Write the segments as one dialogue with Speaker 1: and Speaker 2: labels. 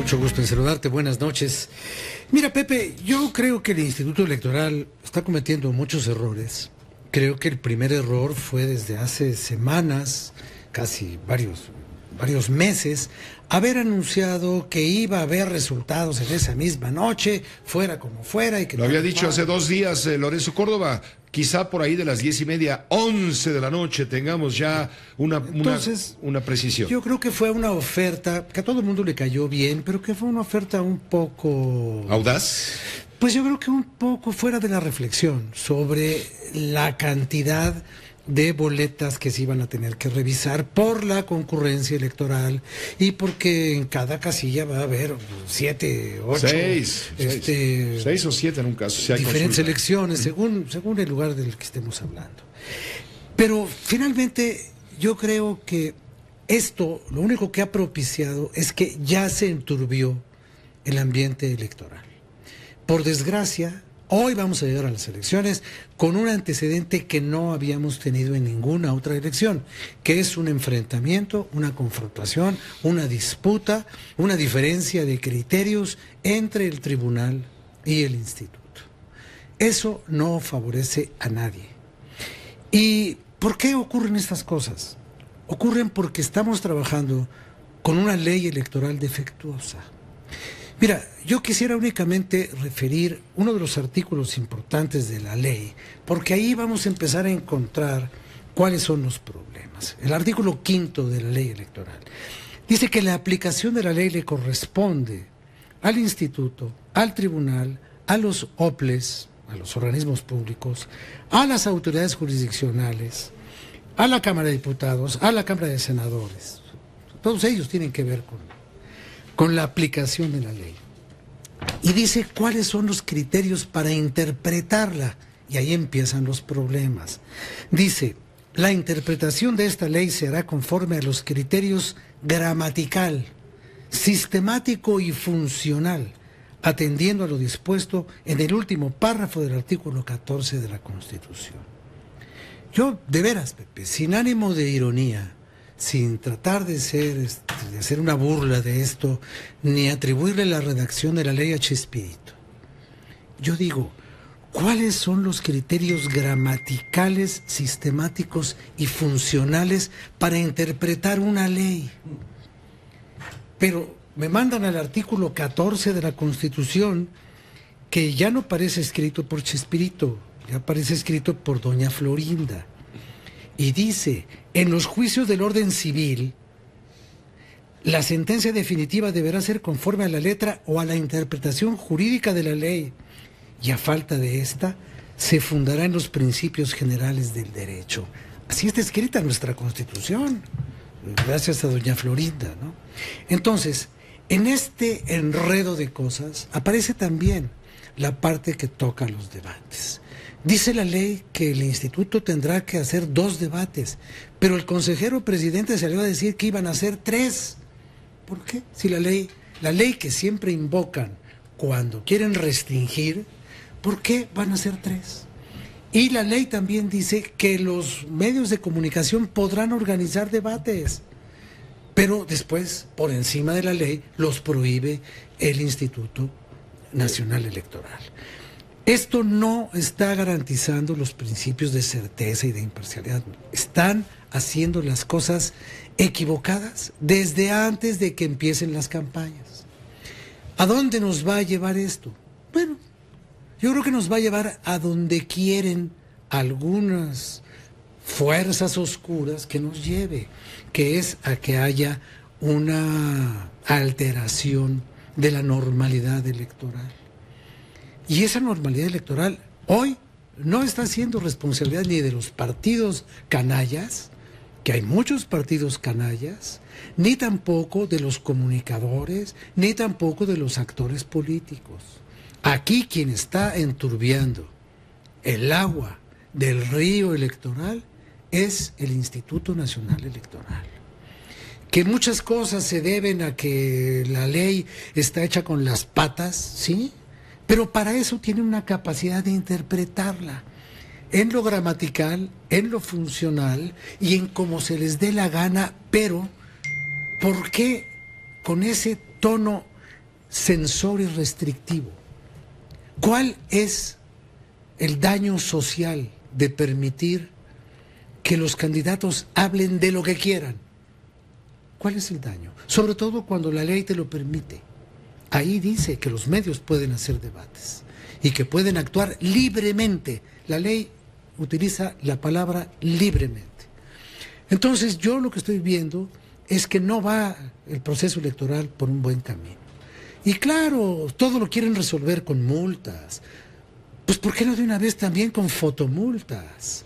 Speaker 1: Mucho gusto en saludarte, buenas noches. Mira, Pepe, yo creo que el Instituto Electoral está cometiendo muchos errores. Creo que el primer error fue desde hace semanas, casi varios meses, haber anunciado que iba a haber resultados en esa misma noche, fuera como fuera. Y que
Speaker 2: lo había dicho hace 2 días Lorenzo Córdoba, quizá por ahí de las 10:30, 11 de la noche tengamos ya una precisión.
Speaker 1: Yo creo que fue una oferta que a todo el mundo le cayó bien, pero que fue una oferta un poco...
Speaker 2: ¿Audaz?
Speaker 1: Pues yo creo que un poco fuera de la reflexión sobre la cantidad de boletas que se iban a tener que revisar por la concurrencia electoral y porque en cada casilla va a haber 7, 8...
Speaker 2: 6 o 7 en un caso. Si hay
Speaker 1: diferentes
Speaker 2: consulta.
Speaker 1: elecciones, según el lugar del que estemos hablando. Pero finalmente yo creo que esto lo único que ha propiciado es que ya se enturbió el ambiente electoral. Por desgracia, hoy vamos a llegar a las elecciones con un antecedente que no habíamos tenido en ninguna otra elección, que es un enfrentamiento, una confrontación, una disputa, una diferencia de criterios entre el tribunal y el instituto. Eso no favorece a nadie. ¿Y por qué ocurren estas cosas? Ocurren porque estamos trabajando con una ley electoral defectuosa. Mira, yo quisiera únicamente referir uno de los artículos importantes de la ley, porque ahí vamos a empezar a encontrar cuáles son los problemas. El artículo 5 de la ley electoral dice que la aplicación de la ley le corresponde al instituto, al tribunal, a los OPLES, a los organismos públicos, a las autoridades jurisdiccionales, a la Cámara de Diputados, a la Cámara de Senadores. Todos ellos tienen que ver con la aplicación de la ley. Y dice cuáles son los criterios para interpretarla. Y ahí empiezan los problemas. Dice, la interpretación de esta ley se hará conforme a los criterios gramatical, sistemático y funcional, atendiendo a lo dispuesto en el último párrafo del artículo 14 de la Constitución. Yo, de veras, Pepe, sin ánimo de ironía, sin tratar de hacer una burla de esto, ni atribuirle la redacción de la ley a Chespirito. Yo digo, ¿cuáles son los criterios gramaticales, sistemáticos y funcionales para interpretar una ley? Pero me mandan al artículo 14 de la Constitución, que ya no parece escrito por Chespirito, ya parece escrito por doña Florinda. Y dice, en los juicios del orden civil, la sentencia definitiva deberá ser conforme a la letra o a la interpretación jurídica de la ley, y a falta de esta, se fundará en los principios generales del derecho. Así está escrita nuestra Constitución, gracias a doña Florinda, ¿no? Entonces, en este enredo de cosas, aparece también la parte que toca los debates. Dice la ley que el instituto tendrá que hacer 2 debates, pero el consejero presidente salió a decir que iban a hacer 3. ¿Por qué? Si la ley que siempre invocan cuando quieren restringir, ¿por qué van a ser 3? Y la ley también dice que los medios de comunicación podrán organizar debates, pero después, por encima de la ley, los prohíbe el Instituto Nacional Electoral. Esto no está garantizando los principios de certeza y de imparcialidad. Están haciendo las cosas equivocadas desde antes de que empiecen las campañas. ¿A dónde nos va a llevar esto? Bueno, yo creo que nos va a llevar a donde quieren algunas fuerzas oscuras que nos lleve, que es a que haya una alteración de la normalidad electoral. Y esa normalidad electoral hoy no está siendo responsabilidad ni de los partidos canallas, que hay muchos partidos canallas, ni tampoco de los comunicadores, ni tampoco de los actores políticos. Aquí quien está enturbiando el agua del río electoral es el Instituto Nacional Electoral. Que muchas cosas se deben a que la ley está hecha con las patas, ¿sí? Pero para eso tiene una capacidad de interpretarla en lo gramatical, en lo funcional y en cómo se les dé la gana, pero ¿por qué con ese tono censor y restrictivo. ¿Cuál es el daño social de permitir que los candidatos hablen de lo que quieran? ¿Cuál es el daño? Sobre todo cuando la ley te lo permite. Ahí dice que los medios pueden hacer debates y que pueden actuar libremente. La ley utiliza la palabra libremente. Entonces yo lo que estoy viendo es que no va el proceso electoral por un buen camino. Y claro, todo lo quieren resolver con multas. Pues ¿por qué no de una vez también con fotomultas?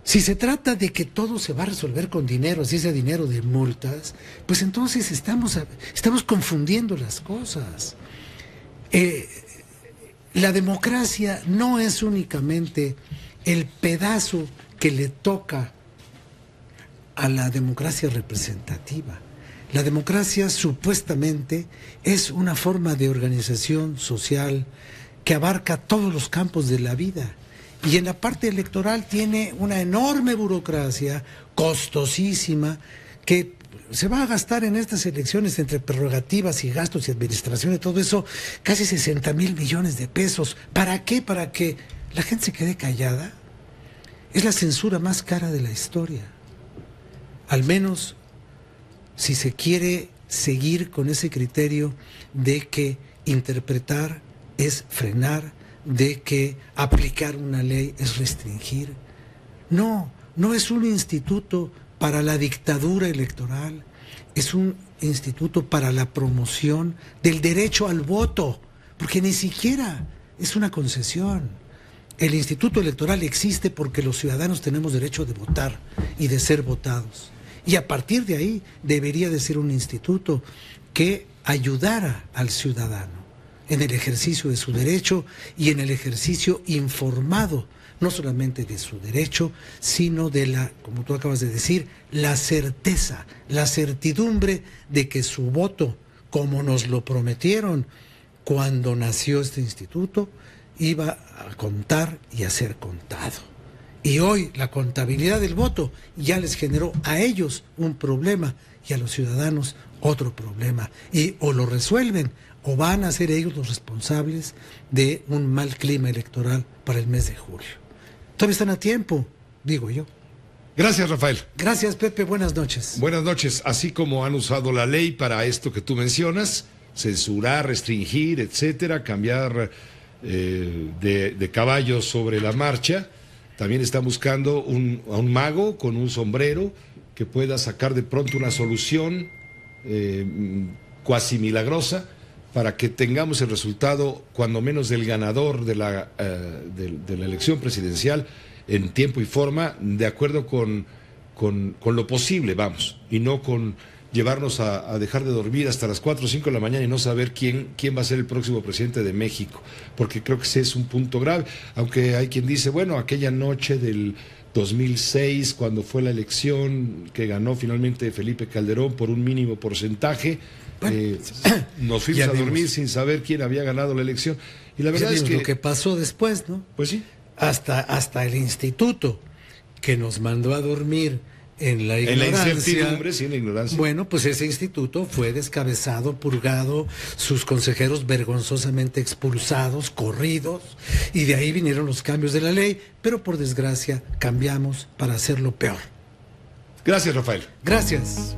Speaker 1: Si se trata de que todo se va a resolver con dinero, si ese dinero de multas, pues entonces estamos confundiendo las cosas. La democracia no es únicamente el pedazo que le toca a la democracia representativa. La democracia supuestamente es una forma de organización social que abarca todos los campos de la vida. Y en la parte electoral tiene una enorme burocracia, costosísima, que se va a gastar en estas elecciones entre prerrogativas y gastos y administración y todo eso, casi 60,000 millones de pesos. ¿Para qué? ¿Para que la gente se quede callada? Es la censura más cara de la historia. Al menos si se quiere seguir con ese criterio de que interpretar es frenar, de que aplicar una ley es restringir. No, no es un instituto para la dictadura electoral, es un instituto para la promoción del derecho al voto, porque ni siquiera es una concesión. El instituto electoral existe porque los ciudadanos tenemos derecho de votar y de ser votados. Y a partir de ahí debería de ser un instituto que ayudara al ciudadano en el ejercicio de su derecho y en el ejercicio informado, no solamente de su derecho, sino de la, como tú acabas de decir, la certeza, la certidumbre de que su voto, como nos lo prometieron cuando nació este instituto, iba a contar y a ser contado. Y hoy la contabilidad del voto ya les generó a ellos un problema y a los ciudadanos otro problema. Y o lo resuelven o van a ser ellos los responsables de un mal clima electoral para el mes de julio. Todavía están a tiempo, digo yo.
Speaker 2: Gracias, Rafael.
Speaker 1: Gracias, Pepe. Buenas noches.
Speaker 2: Buenas noches. Así como han usado la ley para esto que tú mencionas, censurar, restringir, etcétera, cambiar de caballo sobre la marcha, también están buscando a un mago con un sombrero que pueda sacar de pronto una solución cuasi milagrosa para que tengamos el resultado, cuando menos del ganador de la elección presidencial, en tiempo y forma, de acuerdo con lo posible, vamos, y no con llevarnos a dejar de dormir hasta las 4 o 5 de la mañana y no saber quién va a ser el próximo presidente de México, porque creo que ese es un punto grave, aunque hay quien dice, bueno, aquella noche del 2006, cuando fue la elección que ganó finalmente Felipe Calderón por un mínimo porcentaje, nos fuimos a dormir sin saber quién había ganado la elección, y la verdad es que
Speaker 1: lo que pasó después, ¿no?
Speaker 2: Pues sí.
Speaker 1: Hasta el instituto que nos mandó a dormir en la ignorancia.
Speaker 2: En la incertidumbre, sí, en la ignorancia.
Speaker 1: Bueno, pues ese instituto fue descabezado, purgado, sus consejeros vergonzosamente expulsados, corridos, y de ahí vinieron los cambios de la ley, pero por desgracia cambiamos para hacerlo peor.
Speaker 2: Gracias, Rafael.
Speaker 1: Gracias.